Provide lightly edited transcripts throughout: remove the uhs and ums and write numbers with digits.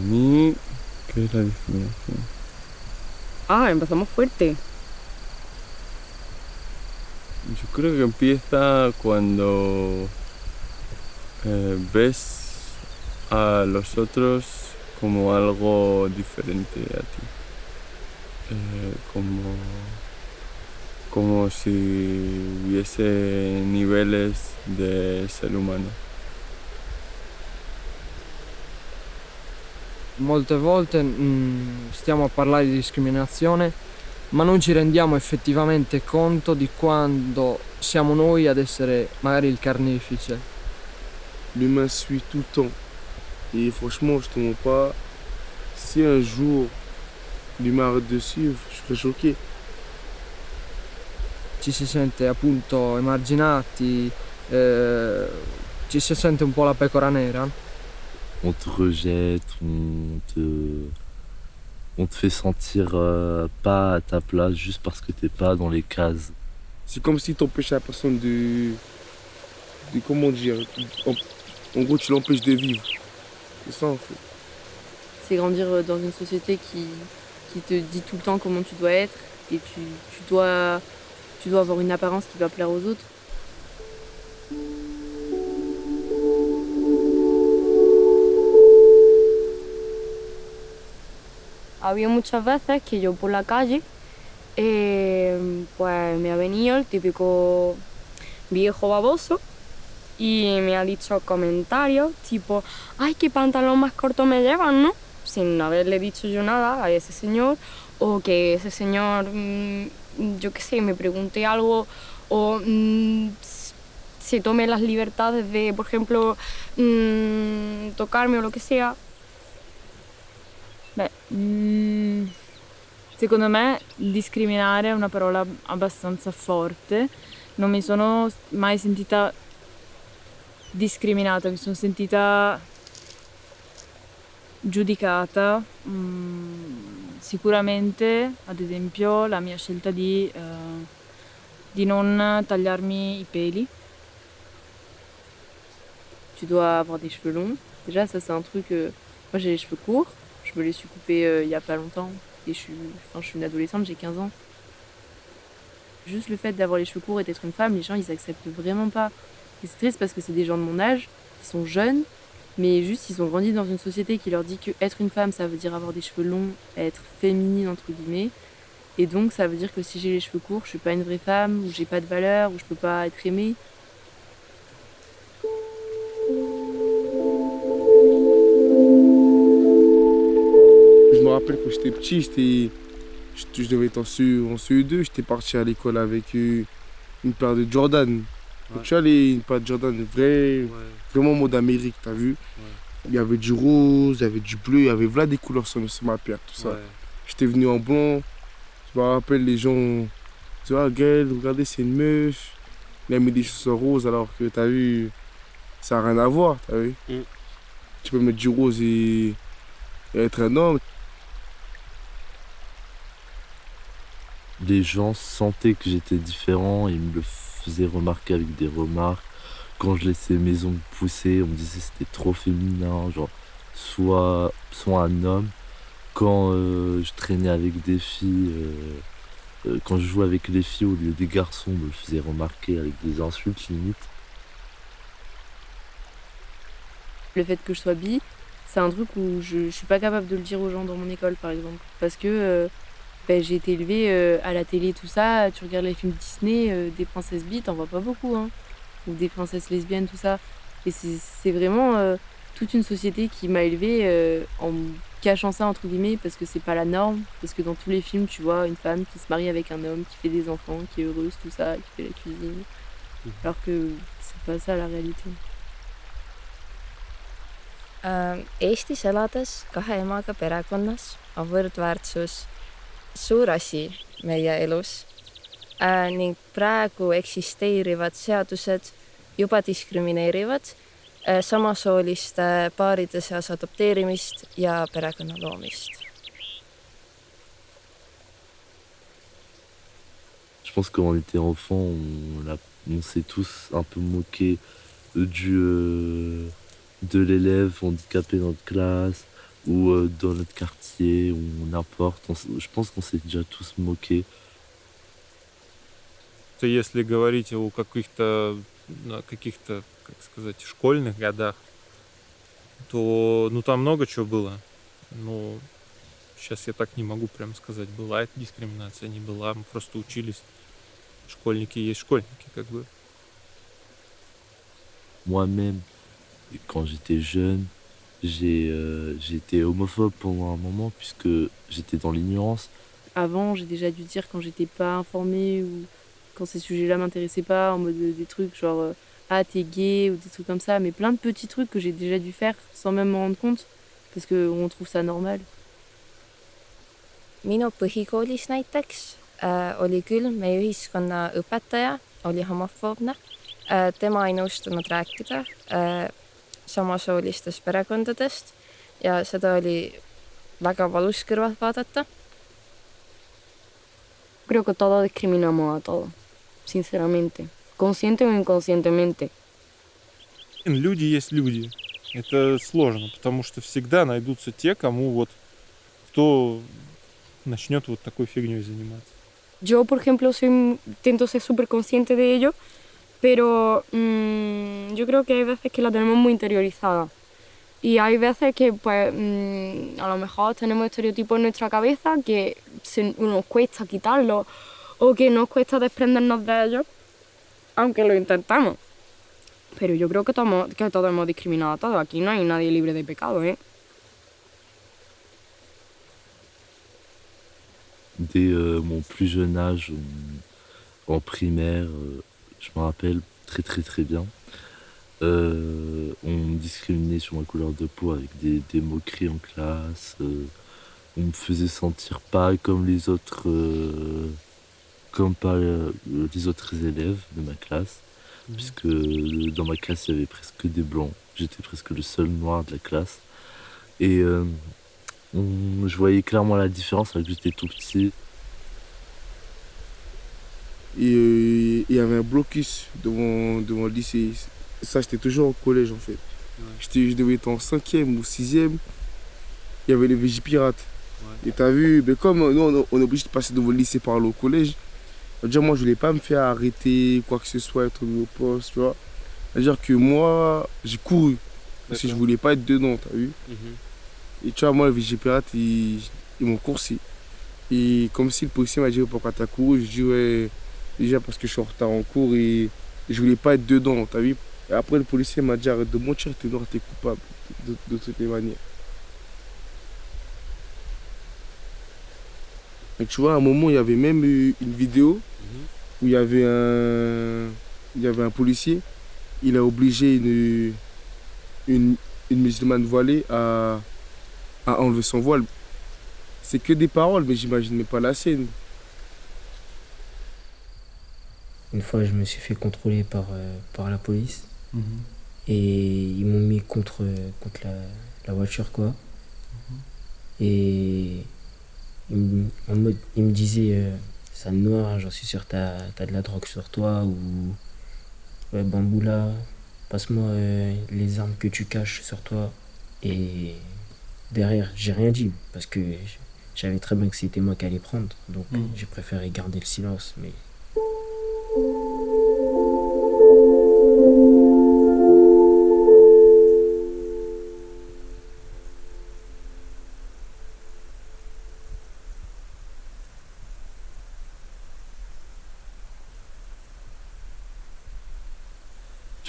mí, ¿qué es la discriminación? Ah, empezamos fuerte. Yo creo que empieza cuando ves a los otros como algo diferente a ti. Como si hubiese niveles de ser humano. Molte volte stiamo a parlare di discriminazione, ma non ci rendiamo effettivamente conto di quando siamo noi ad essere magari il carnefice. L'humain suit tout le temps. Et franchement, je te mens pas, si un jour l'humain arrête de suivre, je serais choqué. Ci si sente appunto emarginati, ci si sente un po' la pecora nera. On te rejette, on te fait sentir pas à ta place juste parce que t'es pas dans les cases. C'est comme si tu empêchais la personne de comment dire, en gros tu l'empêches de vivre. C'est ça en fait. C'est grandir dans une société qui te dit tout le temps comment tu dois être et tu dois avoir une apparence qui va plaire aux autres. Había muchas veces que yo por la calle pues me ha venido el típico viejo baboso y me ha dicho comentarios tipo, ay, qué pantalón más corto me llevan, ¿no? Sin haberle dicho yo nada a ese señor, o que ese señor, yo qué sé, me pregunte algo o se tome las libertades de, por ejemplo, tocarmi o lo che sia. Beh, secondo me discriminare è una parola abbastanza forte. Non mi sono mai sentita discriminata, mi sono sentita giudicata. Sicuramente, ad esempio, la mia scelta di non tagliarmi i peli. Tu dois avoir des cheveux longs. Déjà, ça, c'est un truc. Moi, j'ai les cheveux courts. Je me les suis coupés il y a pas longtemps. Et je suis une adolescente, j'ai 15 ans. Juste le fait d'avoir les cheveux courts et d'être une femme, les gens, ils acceptent vraiment pas. Et c'est triste parce que c'est des gens de mon âge, qui sont jeunes, mais juste, ils ont grandi dans une société qui leur dit que être une femme, ça veut dire avoir des cheveux longs, être féminine, entre guillemets. Et donc, ça veut dire que si j'ai les cheveux courts, je suis pas une vraie femme, ou j'ai pas de valeur, ou je peux pas être aimée. Je me rappelle quand j'étais petit, je devais être en CE2, j'étais parti à l'école avec une paire de Jordan. Donc, tu vois, une paire de Jordan vraiment mode Amérique, t'as vu? Il y avait du rose, il y avait du bleu, il y avait voilà des couleurs sur ma paire, tout ça. J'étais venu en blanc, je me rappelle les gens, tu vois, Gaël, regardez, c'est une meuf. Il a mis des chaussures roses alors que t'as vu, ça n'a rien à voir, t'as vu? Tu peux mettre du rose et être un homme. Les gens sentaient que j'étais différent, ils me le faisaient remarquer avec des remarques. Quand je laissais mes ongles pousser, on me disait que c'était trop féminin, genre soit un homme. Quand je traînais avec des filles, quand je jouais avec les filles au lieu des garçons, on me le faisait remarquer avec des insultes limite. Le fait que je sois bi, c'est un truc où je suis pas capable de le dire aux gens dans mon école, par exemple. Parce que j'ai été élevée à la télé, tout ça. Tu regardes les films Disney, des princesses bi, t'en vois pas beaucoup, hein. Ou des princesses lesbiennes, tout ça. Et c'est vraiment toute une société qui m'a élevée en cachant ça, entre guillemets, parce que c'est pas la norme. Parce que dans tous les films, tu vois une femme qui se marie avec un homme, qui fait des enfants, qui est heureuse, tout ça, qui fait la cuisine. Alors que c'est pas ça la réalité. Eestis elades kahe emaga perekonnas on võrdväärsus suur asi meie elus ning praegu eksisteerivad seadused juba diskrimineerivad samasooliste paaride seas adopteerimist ja perekonna loomist. Je pense que quand on était enfant, on s'est tous un peu moqué de l'élève handicapé dans notre classe, ou dans notre quartier ou n'importe. Je pense qu'on s'est déjà tous moqués. Если говорить о каких-то, как сказать, школьных годах, то, ну, там много чего было. Ну, сейчас я так не могу прям сказать, была эта дискриминация, не была, мы просто учились. Школьники есть школьники, как бы. Moi-même, quand j'étais jeune, j'ai été homophobe pendant un moment puisque j'étais dans l'ignorance. Avant, j'ai déjà dû dire quand j'étais pas informée ou quand ces sujets-là m'intéressaient pas, en mode des trucs genre ah t'es gay ou des trucs comme ça, mais plein de petits trucs que j'ai déjà dû faire sans même m'en rendre compte parce qu'on trouve ça normal. Minu põhikoolis näiteks oli küll meie ühiskonna õpetaja, oli homofoobne. Tema ei nõustunud rääkida samasoolistest perekondadest ja seda oli väga valus kõrvalt vaadata. Creo que todos discriminamos a todos, sinceramente, consciente o inconscientemente. Люди есть люди. Это сложно, потому что всегда найдутся те, кто начнет вот такой фигней заниматься. Yo, por ejemplo, intento ser súper consciente de ello, pero yo creo que hay veces que la tenemos muy interiorizada. Y hay veces que, pues, a lo mejor tenemos estereotipos en nuestra cabeza que nos cuesta quitarlos o que nos cuesta desprendernos de ellos, aunque lo intentamos. Pero yo creo que todos hemos discriminado a todos. Aquí no hay nadie libre de pecado, ¿eh? Dès mon plus jeune âge, en primaire, je me rappelle très très très bien, on me discriminait sur ma couleur de peau avec des moqueries en classe. On me faisait sentir pas comme les autres, les autres élèves de ma classe, puisque dans ma classe il y avait presque des blancs. J'étais presque le seul noir de la classe. Et je voyais clairement la différence alors que j'étais tout petit. Et il y avait un blocus devant le lycée. Ça, j'étais toujours au collège en fait. Ouais. Je devais être en 5e ou 6e. Il y avait les Vigipirates. Ouais. Et t'as vu, mais comme nous, on est obligé de passer devant le lycée par là au collège, c'est-à-dire moi, je voulais pas me faire arrêter, quoi que ce soit, être mis au poste, tu vois. C'est-à-dire que moi, j'ai couru. Parce que je voulais pas être dedans, t'as vu. Et tu vois, moi, les Vigipirates, ils m'ont coursé. Et comme si le policier m'a dit pourquoi t'as couru, je dis ouais, déjà parce que je suis en retard en cours et je voulais pas être dedans, t'as vu. Et après, le policier m'a dit arrête de mentir, t'es noir, t'es coupable, de toutes les manières. Et tu vois, à un moment, il y avait même eu une vidéo où il y avait un policier, il a obligé une musulmane voilée à enlever son voile. C'est que des paroles, mais j'imagine même pas la scène. Une fois, je me suis fait contrôler par la police. Et ils m'ont mis contre la voiture, quoi. Et ils me disaient sale noir, j'en suis sûr, t'as de la drogue sur toi, ou ouais, Bamboula, passe-moi les armes que tu caches sur toi. Et derrière, j'ai rien dit parce que j'avais très bien que c'était moi qui allais prendre, donc j'ai préféré garder le silence. Mais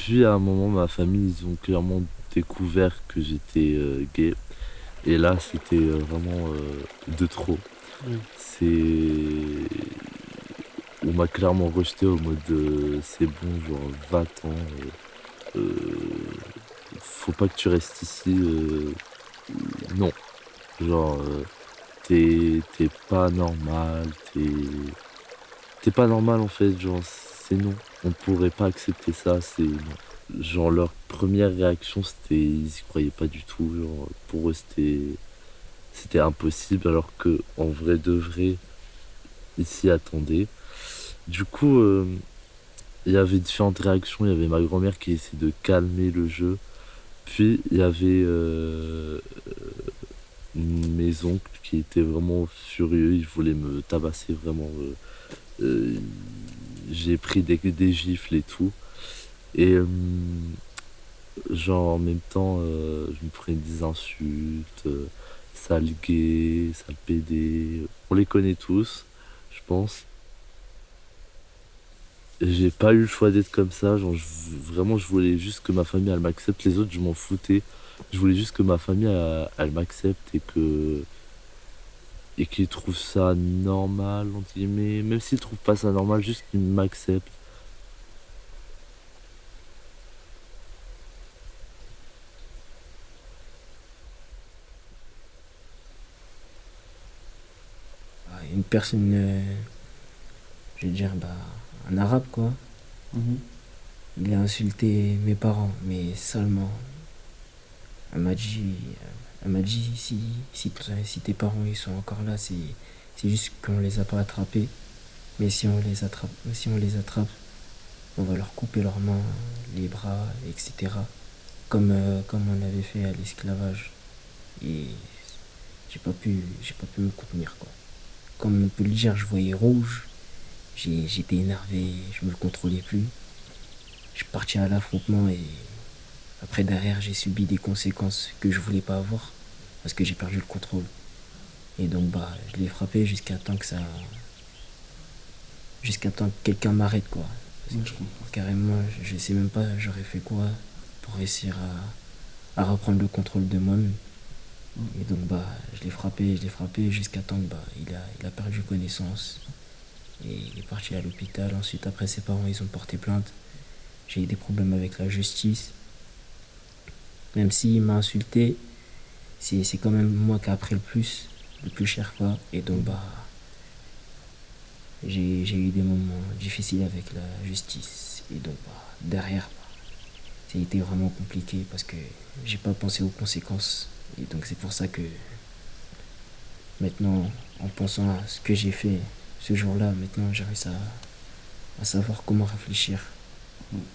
Puis à un moment, ma famille, ils ont clairement découvert que j'étais gay. Et là, c'était vraiment de trop. On m'a clairement rejeté au mode c'est bon, genre va-t'en. Faut pas que tu restes ici. Non. Genre, t'es pas normal. T'es pas normal en fait, genre c'est non. On pourrait pas accepter ça, c'est non. Genre leur première réaction ils y croyaient pas du tout, genre pour eux c'était impossible alors que en vrai de vrai ils s'y attendaient. Du coup il y avait différentes réactions, il y avait ma grand-mère qui essayait de calmer le jeu, puis il y avait mes oncles qui étaient vraiment furieux, ils voulaient me tabasser vraiment. J'ai pris des gifles et tout. Et genre en même temps, je me prenais des insultes, sale gay, sale pédé. On les connaît tous, je pense. J'ai pas eu le choix d'être comme ça. Genre, vraiment, je voulais juste que ma famille elle m'accepte. Les autres, je m'en foutais. Je voulais juste que ma famille elle m'accepte et qu'ils trouvent ça normal, entre guillemets. Même s'ils trouvent pas ça normal, juste qu'ils m'acceptent. Une personne, je veux dire, un arabe quoi. Il a insulté mes parents, mais salement. Elle m'a dit si tes parents ils sont encore là, c'est juste qu'on les a pas attrapés. Mais si on les attrape, on va leur couper leurs mains, les bras, etc. Comme on avait fait à l'esclavage. Et j'ai pas pu me contenir quoi. Comme on peut le dire, je voyais rouge. J'étais énervé, je me contrôlais plus. Je suis parti à l'affrontement et après derrière j'ai subi des conséquences que je voulais pas avoir parce que j'ai perdu le contrôle. Et donc je l'ai frappé jusqu'à temps que quelqu'un m'arrête quoi. Parce que, carrément, je sais même pas j'aurais fait quoi pour réussir à reprendre le contrôle de moi-même. Et donc je l'ai frappé jusqu'à temps que il a perdu connaissance. Et il est parti à l'hôpital. Ensuite après ses parents ils ont porté plainte. J'ai eu des problèmes avec la justice. Même s'il m'a insulté, c'est quand même moi qui ai appris le plus cher quoi. Et donc j'ai eu des moments difficiles avec la justice. Et donc derrière, ça a été vraiment compliqué parce que j'ai pas pensé aux conséquences. Et donc c'est pour ça que maintenant, en pensant à ce que j'ai fait ce jour-là, maintenant j'ai réussi à savoir comment réfléchir,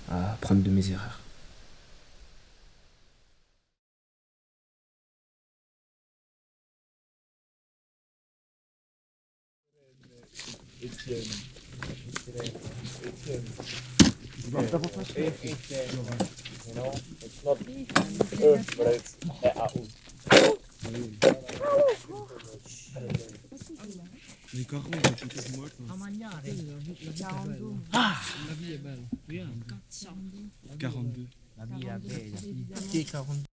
à apprendre de mes erreurs. Ah, la vie est belle. Regarde. 42. La vie est belle. 42.